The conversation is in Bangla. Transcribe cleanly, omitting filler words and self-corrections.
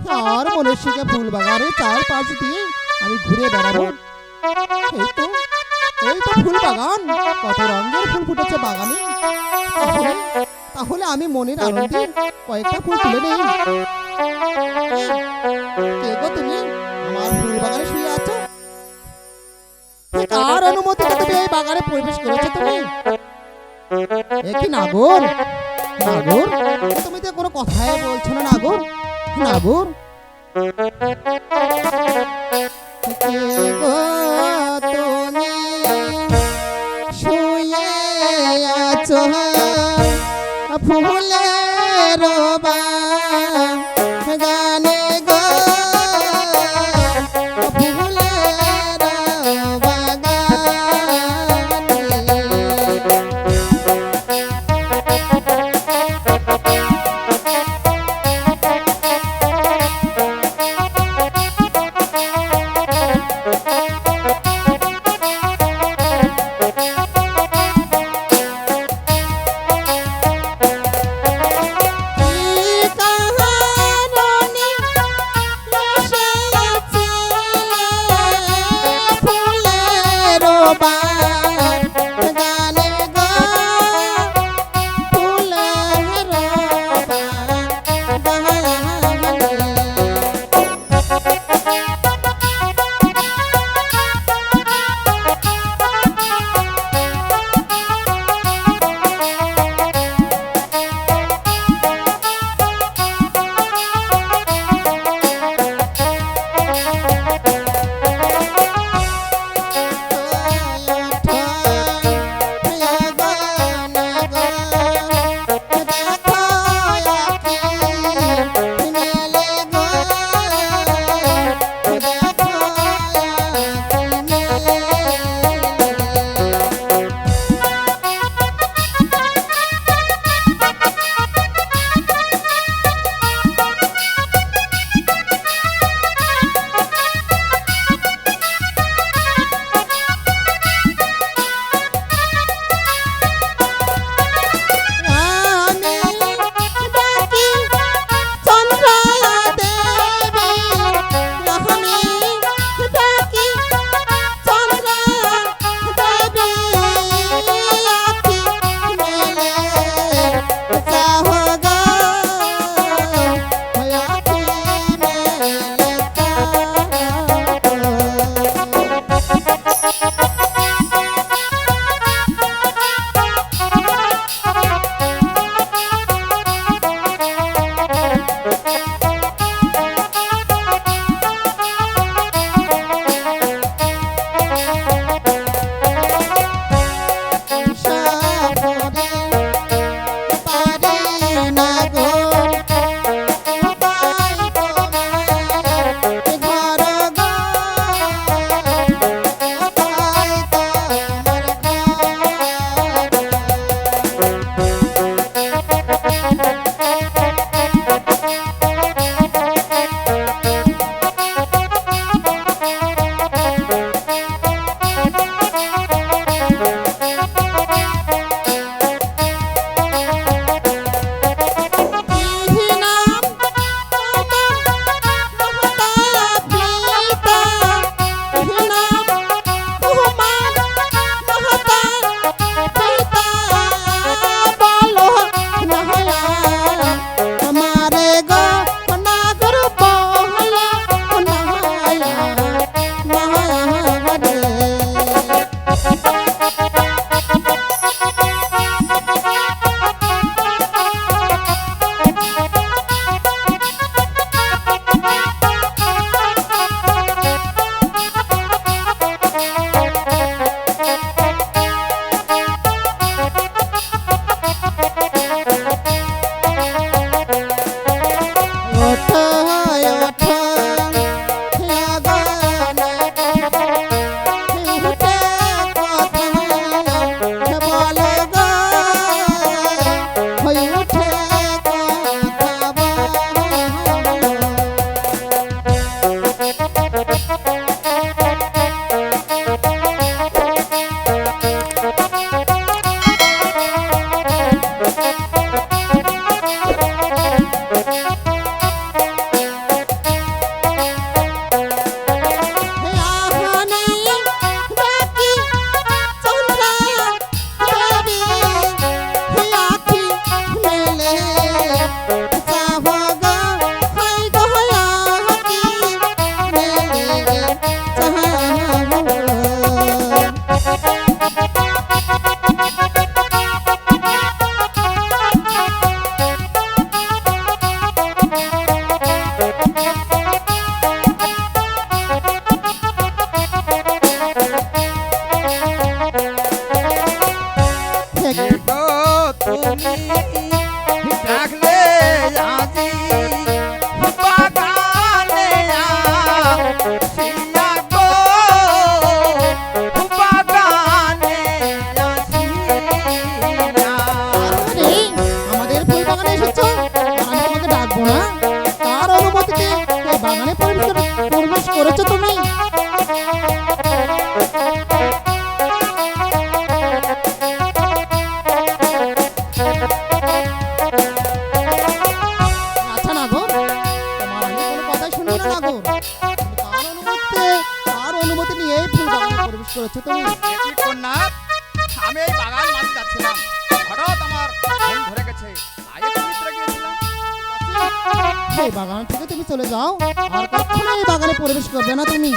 তার মনের সুখে ফুল বাগানে চারপাশ দিয়ে আমি ঘুরে বেড়াবো। এই তো এই তো ফুল বাগান, কত রঙের ফুল ফুটেছে বাগানে। তাহলে তাহলে আমি মনের আনন্দে কয়েকটা ফুল তুলে নেই। কে গো তুমি, আমার ফুল বাগানে শুয়ে আছো? কার অনুমতিতে তুমি এই বাগানে প্রবেশ করেছো তুমি? এ কি নাগর? নাগর, তুমি তো কোনো কথাই বলছো না নাগর। নাগর, কে গো তুমি শুয়ে আছো ফুলের বাগানে গো, ফুলের করছো তুমি? কি কন্যা, আমি এই বাগান মাঝে যাচ্ছিলাম, হঠাৎ আমার ঘুম ধরে গেছে, তাই একটু নিদ্রা গিয়েছিলাম। এই বাগান থেকে তুমি চলে যাও, আর কখনো এই বাগানে প্রবেশ করবে না তুমি।